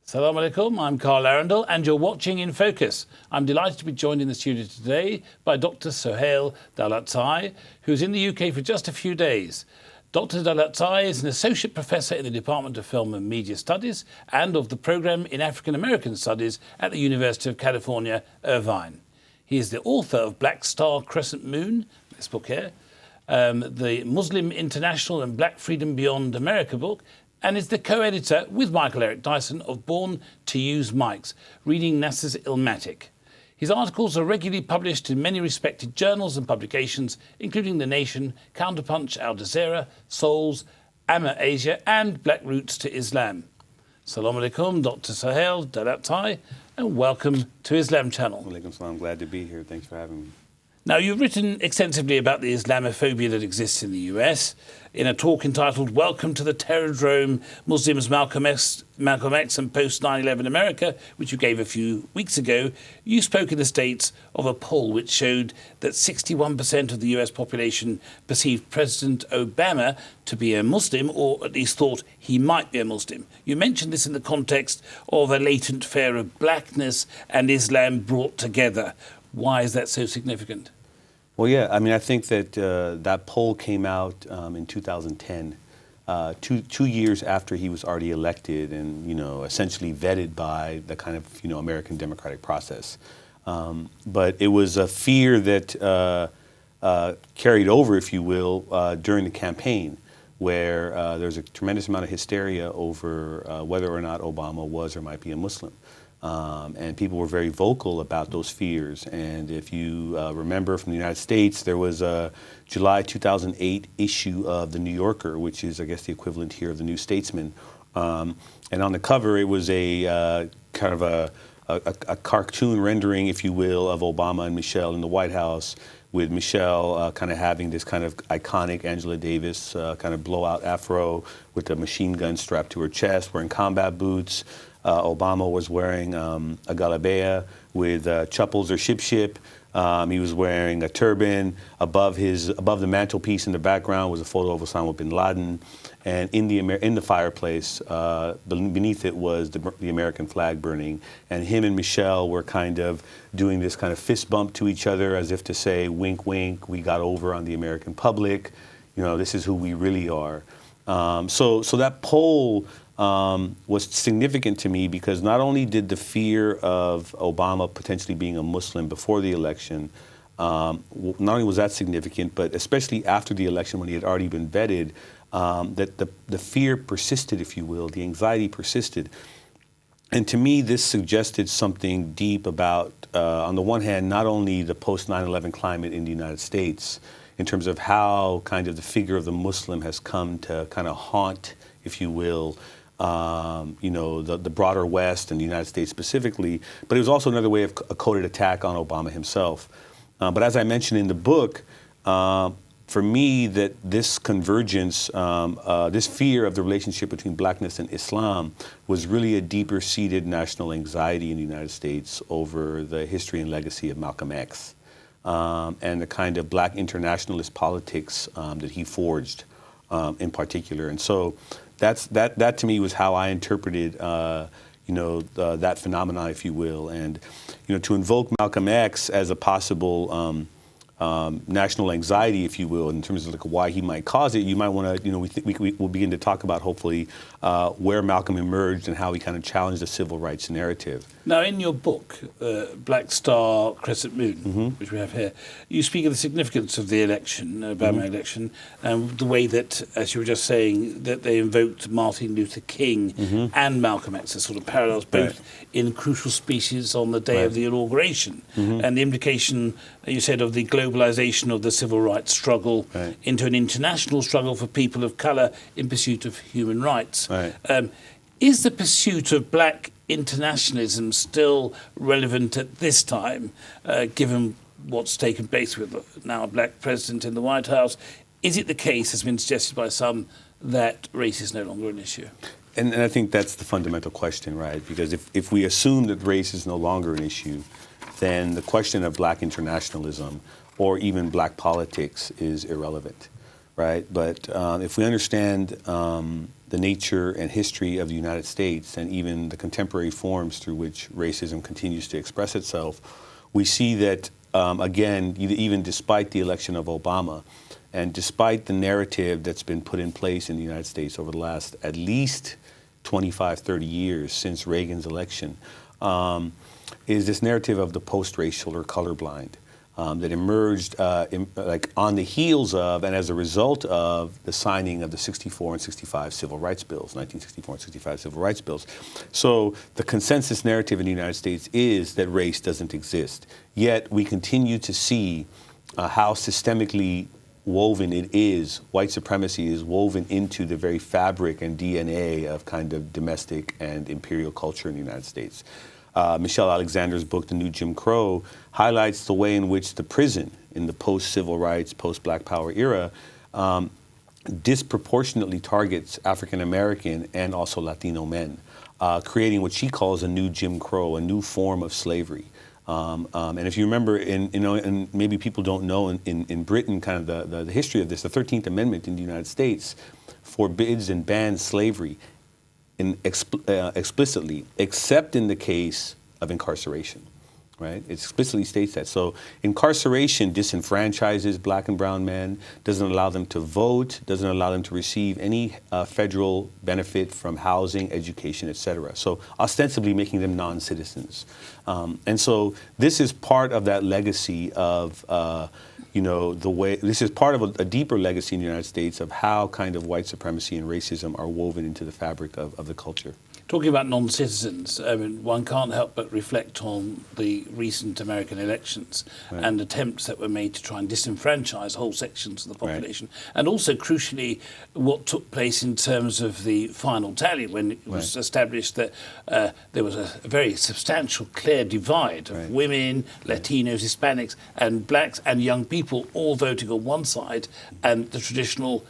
Salam alaikum, I'm Carl Arrindell and you're watching In Focus. I'm delighted to be joined in the studio today by Dr Daulatzai, who's in the UK for just a few days. Dr Daulatzai is an associate professor in the Department of Film and Media Studies and of the program in African American Studies at the University of California, Irvine. He is the author of Black Star, Crescent Moon, this book here, the Muslim International and Black Freedom Beyond America book, and is the co-editor with Michael Eric Dyson of Born to Use Mics, Reading NASA's Illmatic. His articles are regularly published in many respected journals and publications, including The Nation, Counterpunch, Jazeera, Souls, Amer-Asia and Black Routes to Islam. Salam alaikum, Dr Daulatzai, and welcome to Islam Channel. Walaikum salam, glad to be here. Thanks for having me. Now, you've written extensively about the Islamophobia that exists in the US. In a talk entitled Welcome to the Terrordrome, Muslims, Malcolm X and Post-9/11 America, which you gave a few weeks ago, you spoke in the States of a poll which showed that 61% of the US population perceived President Obama to be a Muslim, or at least thought he might be a Muslim. You mentioned this in the context of a latent fear of blackness and Islam brought together. Why is that so significant? Well, yeah, I mean, I think that that poll came out in 2010, two years after he was already elected and, essentially vetted by the kind of, American democratic process. But it was a fear that carried over, if you will, during the campaign, where there was a tremendous amount of hysteria over whether or not Obama was or might be a Muslim. And people were very vocal about those fears. And if you remember from the United States, there was a July 2008 issue of The New Yorker, which is, I guess, the equivalent here of The New Statesman. And on the cover, it was a kind of a cartoon rendering, if you will, of Obama and Michelle in the White House, with Michelle kind of having this kind of iconic Angela Davis kind of blowout afro with a machine gun strapped to her chest, wearing combat boots. Obama was wearing a galabea with chuppels or ship. He was wearing a turban. Above the mantelpiece in the background was a photo of Osama bin Laden, and in the fireplace beneath it was the American flag burning. And him and Michelle were kind of doing this kind of fist bump to each other, as if to say, "Wink, wink. We got over on the American public. This is who we really are." So that poll was significant to me because not only did the fear of Obama potentially being a Muslim before the election, not only was that significant, but especially after the election when he had already been vetted, that the fear persisted, if you will, the anxiety persisted. And to me, this suggested something deep about, on the one hand, not only the post-9/11 climate in the United States, in terms of how kind of the figure of the Muslim has come to kind of haunt, if you will, the broader West and the United States specifically, but it was also another way of a coded attack on Obama himself. But as I mentioned in the book, for me, that this convergence, this fear of the relationship between blackness and Islam was really a deeper seated national anxiety in the United States over the history and legacy of Malcolm X and the kind of black internationalist politics that he forged in particular. And so that to me was how I interpreted, that phenomenon, if you will. And, to invoke Malcolm X as a possible national anxiety, if you will, in terms of like why he might cause it, you might want to, we'll begin to talk about hopefully where Malcolm emerged and how he kind of challenged the civil rights narrative. Now, in your book, Black Star, Crescent Moon, which we have here, you speak of the significance of the election, Obama election, and the way that, as you were just saying, that they invoked Martin Luther King and Malcolm X as sort of parallels, both in crucial speeches on the day of the inauguration, and the implication, you said, of the globalization of the civil rights struggle into an international struggle for people of colour in pursuit of human rights. Is the pursuit of black internationalism still relevant at this time, given what's taken place with now a black president in the White House? Is it the case, has been suggested by some, that race is no longer an issue? And I think that's the fundamental question, right? Because if we assume that race is no longer an issue, then the question of black internationalism or even black politics is irrelevant. right? But if we understand the nature and history of the United States and even the contemporary forms through which racism continues to express itself, we see that, again, even despite the election of Obama, and despite the narrative that's been put in place in the United States over the last at least 25, 30 years since Reagan's election, is this narrative of the post-racial or colorblind that emerged on the heels of and as a result of the signing of the 64 and 65 civil rights bills, 1964 and 65 civil rights bills. So the consensus narrative in the United States is that race doesn't exist. Yet we continue to see how systemically woven it is, white supremacy is woven into the very fabric and DNA of kind of domestic and imperial culture in the United States. Michelle Alexander's book, The New Jim Crow, highlights the way in which the prison in the post-civil rights, post-Black Power era disproportionately targets African American and also Latino men, creating what she calls a new Jim Crow, a new form of slavery. And if you remember, and maybe people don't know, in Britain, kind of the history of this, the 13th Amendment in the United States forbids and bans slavery explicitly, except in the case of incarceration, right? It explicitly states that. So incarceration disenfranchises black and brown men, doesn't allow them to vote, doesn't allow them to receive any federal benefit from housing, education, etc. So ostensibly making them non-citizens. And so this is part of that legacy of this is part of a deeper legacy in the United States of how kind of white supremacy and racism are woven into the fabric of the culture. Talking about non-citizens, I mean, one can't help but reflect on the recent American elections and attempts that were made to try and disenfranchise whole sections of the population. And also, crucially, what took place in terms of the final tally when it was established that there was a very substantial, clear divide of women, Latinos, Hispanics, and blacks and young people all voting on one side and the traditional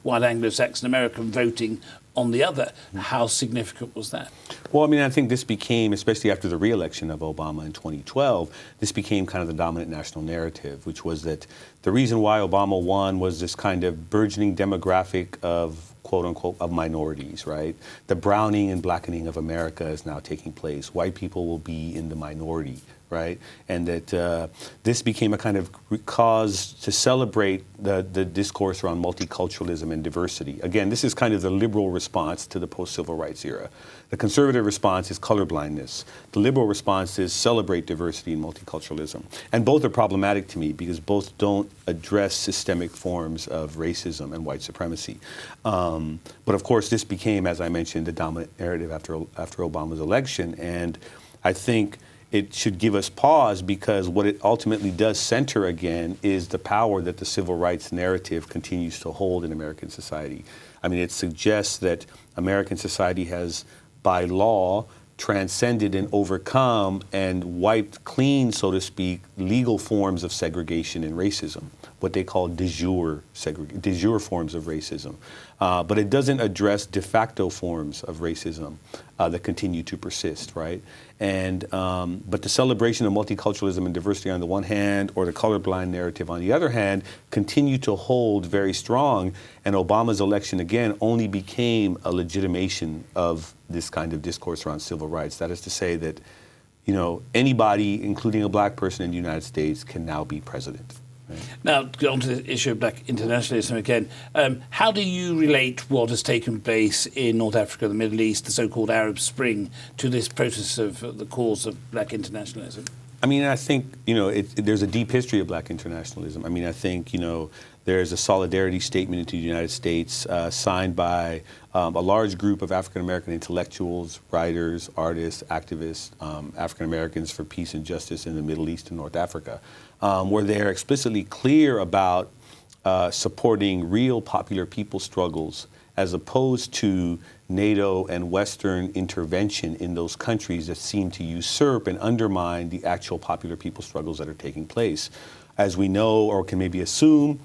white Anglo-Saxon American voting on the other. How significant was that? Well, I mean, I think this became, especially after the re-election of Obama in 2012, this became kind of the dominant national narrative, which was that the reason why Obama won was this kind of burgeoning demographic of, quote unquote, of minorities, right? The browning and blackening of America is now taking place. White people will be in the minority, right? And that this became a kind of cause to celebrate the discourse around multiculturalism and diversity. Again, this is kind of the liberal response to the post-civil rights era. The conservative response is colorblindness. The liberal response is celebrate diversity and multiculturalism. And both are problematic to me because both don't address systemic forms of racism and white supremacy. But of course, this became, as I mentioned, the dominant narrative after Obama's election. And I think it should give us pause because what it ultimately does center again is the power that the civil rights narrative continues to hold in American society. I mean, it suggests that American society has, by law, transcended and overcome and wiped clean, so to speak, legal forms of segregation and racism, what they call de jure forms of racism. But it doesn't address de facto forms of racism that continue to persist, right? And but the celebration of multiculturalism and diversity on the one hand, or the colorblind narrative on the other hand, continue to hold very strong. And Obama's election, again, only became a legitimation of this kind of discourse around civil rights. That is to say that, you know, anybody, including a black person in the United States, can now be president. Now, to get on to the issue of black internationalism again, how do you relate what has taken place in North Africa, the Middle East, the so-called Arab Spring, to this process of the cause of black internationalism? I mean, I think, you know, there's a deep history of black internationalism. I mean, I think, you know, there's a solidarity statement into the United States signed by a large group of African-American intellectuals, writers, artists, activists, African-Americans for peace and justice in the Middle East and North Africa, where they're explicitly clear about supporting real popular people struggles as opposed to NATO and Western intervention in those countries that seem to usurp and undermine the actual popular people struggles that are taking place. As we know, or can maybe assume,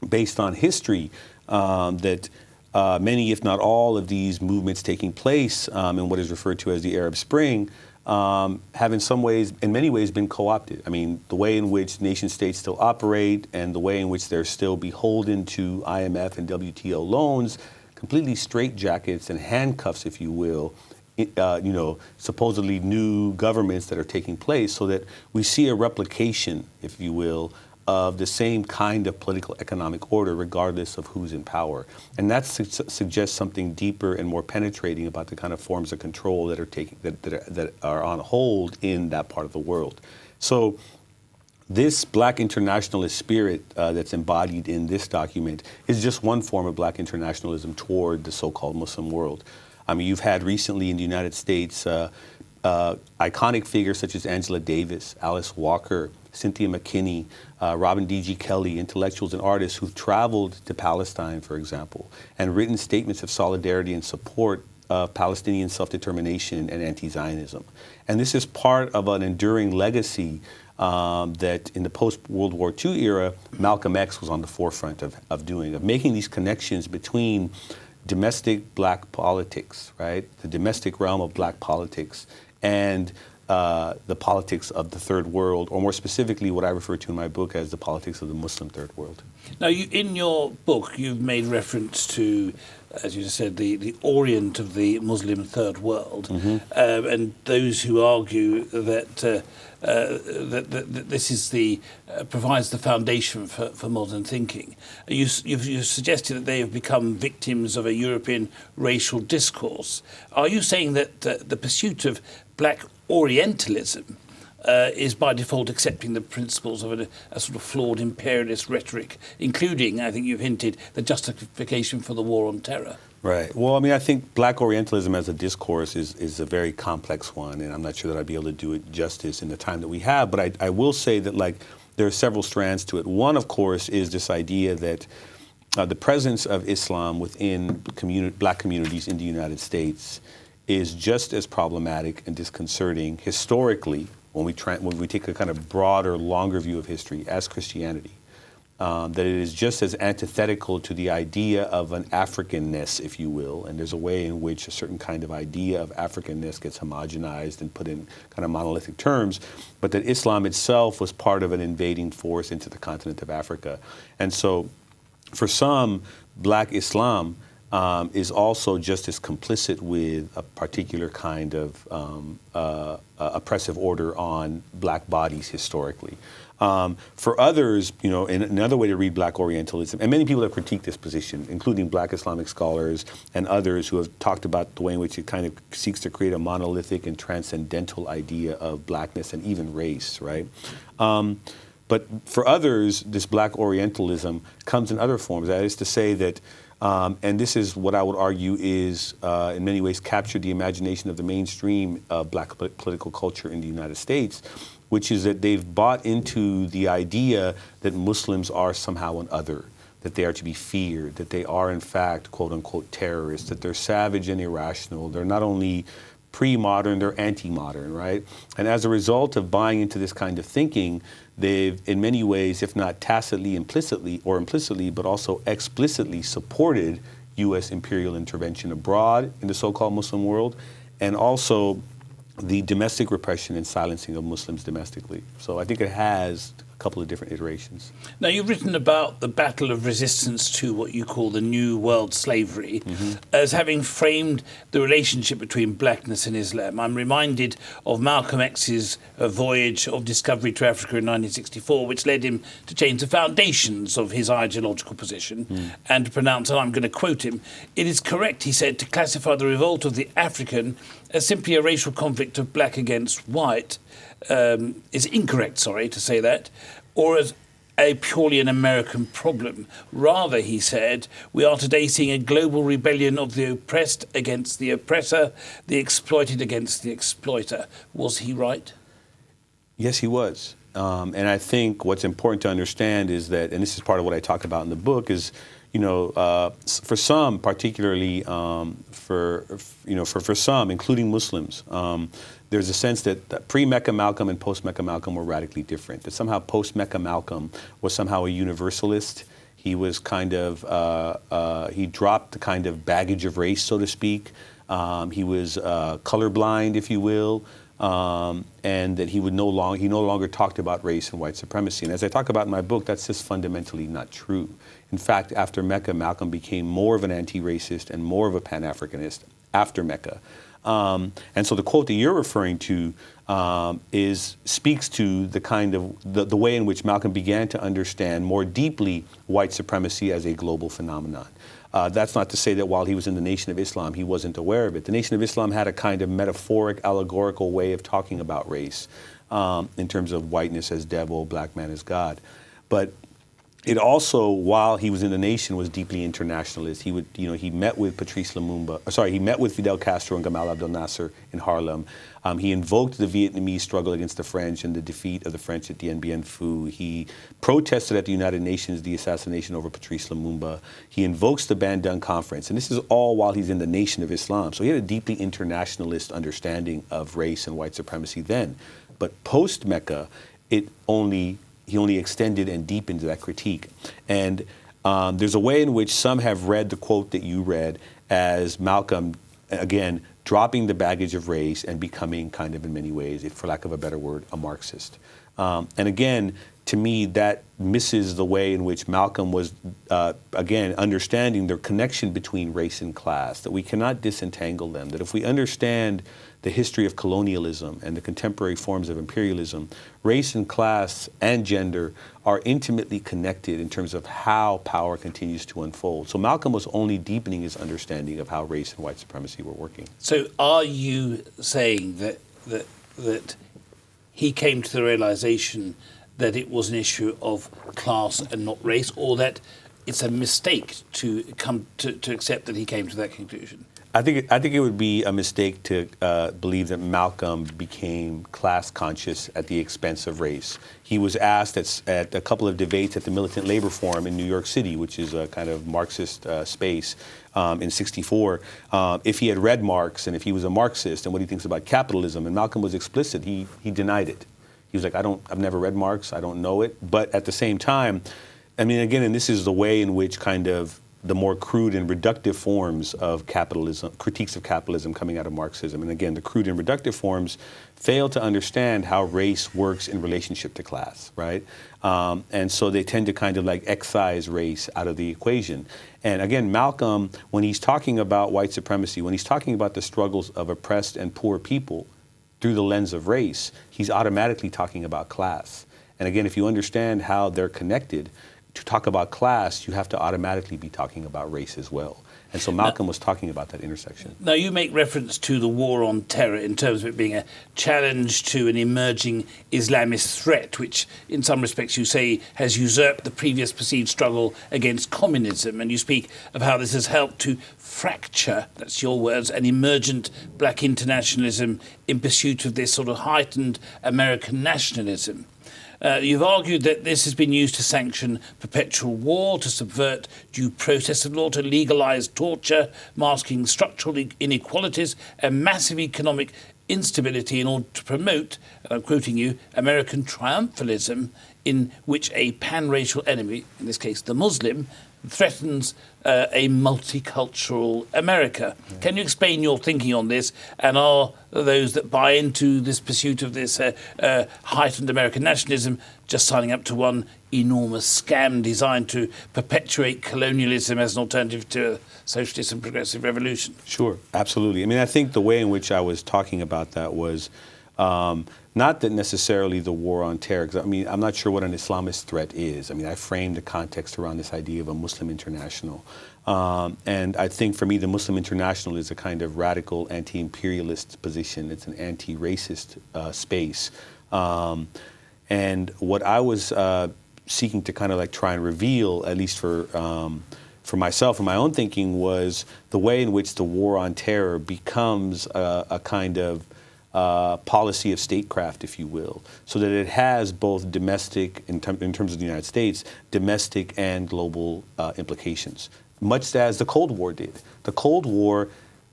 based on history, that many, if not all, of these movements taking place in what is referred to as the Arab Spring have in many ways been co-opted. I mean, the way in which nation states still operate and the way in which they're still beholden to IMF and WTO loans, completely straitjackets and handcuffs, if you will, supposedly new governments that are taking place, so that we see a replication, if you will, of the same kind of political economic order, regardless of who's in power. And that suggests something deeper and more penetrating about the kind of forms of control that are on hold in that part of the world. So this Black internationalist spirit that's embodied in this document is just one form of Black internationalism toward the so-called Muslim world. I mean, you've had recently in the United States iconic figures such as Angela Davis, Alice Walker, Cynthia McKinney, Robin D.G. Kelly, intellectuals and artists who've traveled to Palestine, for example, and written statements of solidarity and support of Palestinian self-determination and anti-Zionism. And this is part of an enduring legacy that in the post-World War II era, Malcolm X was on the forefront of doing, of making these connections between domestic Black politics, right? The domestic realm of Black politics and the politics of the third world, or more specifically what I refer to in my book as the politics of the Muslim third world. Now, in your book, you've made reference to, as you said, the Orient of the Muslim third world, and those who argue that that this is provides the foundation for modern thinking. You've suggested that they have become victims of a European racial discourse. Are you saying that the pursuit of Black Orientalism is by default accepting the principles of a sort of flawed imperialist rhetoric, including, I think you've hinted, the justification for the war on terror? Right. Well, I mean, I think Black Orientalism as a discourse is a very complex one, and I'm not sure that I'd be able to do it justice in the time that we have, but I will say that, like, there are several strands to it. One, of course, is this idea that the presence of Islam within Black communities in the United States is just as problematic and disconcerting historically when we take a kind of broader, longer view of history as Christianity. That it is just as antithetical to the idea of an Africanness, if you will, and there's a way in which a certain kind of idea of Africanness gets homogenized and put in kind of monolithic terms, but that Islam itself was part of an invading force into the continent of Africa. And so for some, Black Islam is also just as complicit with a particular kind of oppressive order on Black bodies historically. For others, and another way to read Black Orientalism, and many people have critiqued this position, including Black Islamic scholars and others who have talked about the way in which it kind of seeks to create a monolithic and transcendental idea of Blackness and even race, right? But for others, this Black Orientalism comes in other forms. That is to say that and this is what I would argue is, in many ways, captured the imagination of the mainstream Black political culture in the United States, which is that they've bought into the idea that Muslims are somehow an other, that they are to be feared, that they are, in fact, quote-unquote, terrorists, that they're savage and irrational. They're not only pre-modern, they're anti-modern, right? And as a result of buying into this kind of thinking, they've, in many ways, if not tacitly, implicitly, but also explicitly supported U.S. imperial intervention abroad in the so-called Muslim world, and also the domestic repression and silencing of Muslims domestically. So I think it has a couple of different iterations. Now, you've written about the battle of resistance to what you call the New World slavery as having framed the relationship between blackness and Islam. I'm reminded of Malcolm X's voyage of discovery to Africa in 1964, which led him to change the foundations of his ideological position and to pronounce, and I'm going to quote him, "It is correct," he said, "to classify the revolt of the African as simply a racial conflict of black against white." Is incorrect, to say that, or as a purely an American problem. Rather, he said, we are today seeing a global rebellion of the oppressed against the oppressor, the exploited against the exploiter. Was he right? Yes, he was. And I think what's important to understand is that, and this is part of what I talk about in the book, is, for some, particularly for some, including Muslims, there's a sense that pre-Mecca Malcolm and post-Mecca Malcolm were radically different. That somehow post-Mecca Malcolm was somehow a universalist. He was kind of, he dropped the kind of baggage of race, so to speak. He was colorblind, if you will. and that he no longer talked about race and white supremacy. And as I talk about in my book, that's just fundamentally not true. In fact, after Mecca, Malcolm became more of an anti-racist and more of a Pan-Africanist after Mecca. And so the quote that you're referring to speaks to the kind of the way in which Malcolm began to understand more deeply white supremacy as a global phenomenon. That's not to say that while he was in the Nation of Islam, he wasn't aware of it. The Nation of Islam had a kind of metaphoric, allegorical way of talking about race in terms of whiteness as devil, black man as God. But it also, while he was in the nation, was deeply internationalist. He met with he met with Fidel Castro and Gamal Abdel Nasser in Harlem. He invoked the Vietnamese struggle against the French and the defeat of the French at Dien Bien Phu. He protested at the United Nations the assassination over Patrice Lumumba. He invokes the Bandung Conference. And this is all while he's in the Nation of Islam. So he had a deeply internationalist understanding of race and white supremacy then. But post-Mecca, he only extended and deepened that critique. And there's a way in which some have read the quote that you read as Malcolm, again, dropping the baggage of race and becoming kind of, in many ways, for lack of a better word, a Marxist. And again, to me, that misses the way in which Malcolm was, again, understanding the connection between race and class, that we cannot disentangle them, that if we understand the history of colonialism and the contemporary forms of imperialism, race and class and gender are intimately connected in terms of how power continues to unfold. So Malcolm was only deepening his understanding of how race and white supremacy were working. So are you saying that he came to the realization that it was an issue of class and not race, or that it's a mistake to come to accept that he came to that conclusion? I think it would be a mistake to believe that Malcolm became class conscious at the expense of race. He was asked at a couple of debates at the Militant Labor Forum in New York City, which is a kind of Marxist space, in '64, if he had read Marx and if he was a Marxist and what he thinks about capitalism. And Malcolm was explicit. He denied it. He was like, I've never read Marx. I don't know it. But at the same time, I mean, again, and this is the way in which kind of the more crude and reductive forms of capitalism, critiques of capitalism coming out of Marxism. And again, the crude and reductive forms fail to understand how race works in relationship to class, right? And so they tend to kind of like excise race out of the equation. And again, Malcolm, when he's talking about white supremacy, when he's talking about the struggles of oppressed and poor people through the lens of race, he's automatically talking about class. And again, if you understand how they're connected, to talk about class, you have to automatically be talking about race as well. And so Malcolm was talking about that intersection. Now, you make reference to the war on terror in terms of it being a challenge to an emerging Islamist threat, which in some respects you say has usurped the previous perceived struggle against communism. And you speak of how this has helped to fracture, that's your words, an emergent black internationalism in pursuit of this sort of heightened American nationalism. You've argued that this has been used to sanction perpetual war, to subvert due process of law, to legalise torture, masking structural inequalities and massive economic instability in order to promote, and I'm quoting you, American triumphalism in which a pan-racial enemy, in this case the Muslim, threatens a multicultural America. Yeah. Can you explain your thinking on this? And are those that buy into this pursuit of this heightened American nationalism just signing up to one enormous scam designed to perpetuate colonialism as an alternative to a socialist and progressive revolution? Sure, absolutely. I mean, I think the way in which I was talking about that was not that necessarily the war on terror, because I mean, I'm not sure what an Islamist threat is. I mean, I framed the context around this idea of a Muslim international. And I think for me, the Muslim international is a kind of radical anti-imperialist position. It's an anti-racist space. And what I was seeking to kind of like try and reveal, at least for myself and my own thinking, was the way in which the war on terror becomes a kind of policy of statecraft, if you will, so that it has both domestic, in terms of the United States, domestic and global implications, much as the Cold War did. The Cold War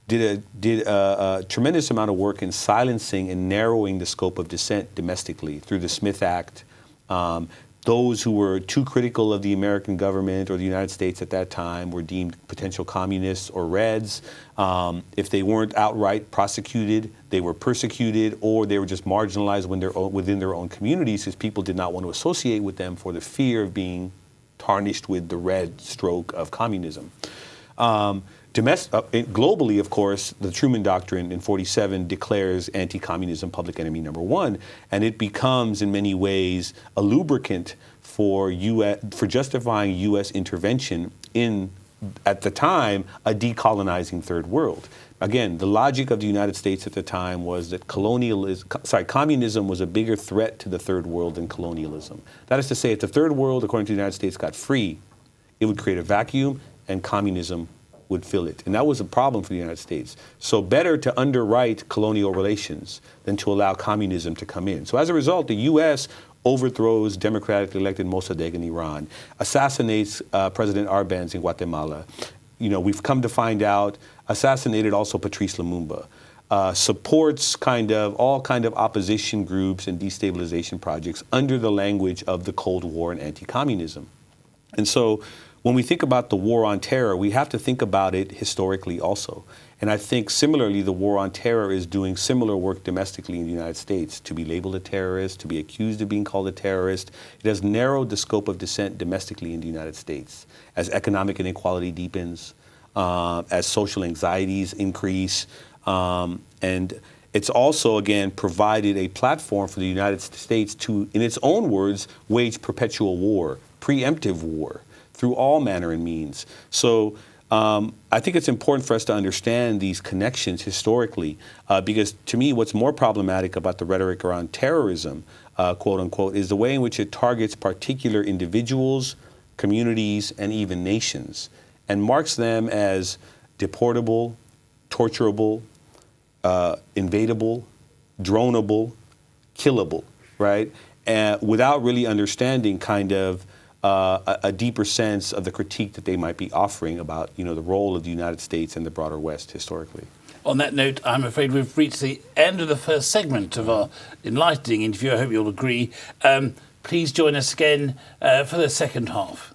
did a tremendous amount of work in silencing and narrowing the scope of dissent domestically through the Smith Act, those who were too critical of the American government or the United States at that time were deemed potential communists or Reds. If they weren't outright prosecuted, they were persecuted, or they were just marginalized within their own communities, because people did not want to associate with them for the fear of being tarnished with the red stroke of communism. Globally, of course, the Truman Doctrine in 1947 declares anti-communism public enemy number one, and it becomes, in many ways, a lubricant for justifying U.S. intervention in, at the time, a decolonizing third world. Again, the logic of the United States at the time was that communism was a bigger threat to the third world than colonialism. That is to say, if the third world, according to the United States, got free, it would create a vacuum, and communism would fill it. And that was a problem for the United States. So better to underwrite colonial relations than to allow communism to come in. So as a result, the U.S. overthrows democratically elected Mossadegh in Iran, assassinates President Arbenz in Guatemala. You know, we've come to find out, assassinated also Patrice Lumumba, supports all kind of opposition groups and destabilization projects under the language of the Cold War and anti-communism. And so when we think about the war on terror, we have to think about it historically also. And I think similarly, the war on terror is doing similar work domestically in the United States. To be labeled a terrorist, to be accused of being called a terrorist, it has narrowed the scope of dissent domestically in the United States. As economic inequality deepens, as social anxieties increase, and it's also, again, provided a platform for the United States to, in its own words, wage perpetual war, preemptive war, through all manner and means. So I think it's important for us to understand these connections historically, because to me, what's more problematic about the rhetoric around terrorism, quote unquote, is the way in which it targets particular individuals, communities, and even nations, and marks them as deportable, torturable, invadable, dronable, killable, right? Without really understanding a deeper sense of the critique that they might be offering about, the role of the United States and the broader West historically. On that note, I'm afraid we've reached the end of the first segment of our enlightening interview. I hope you'll agree. Please join us again for the second half.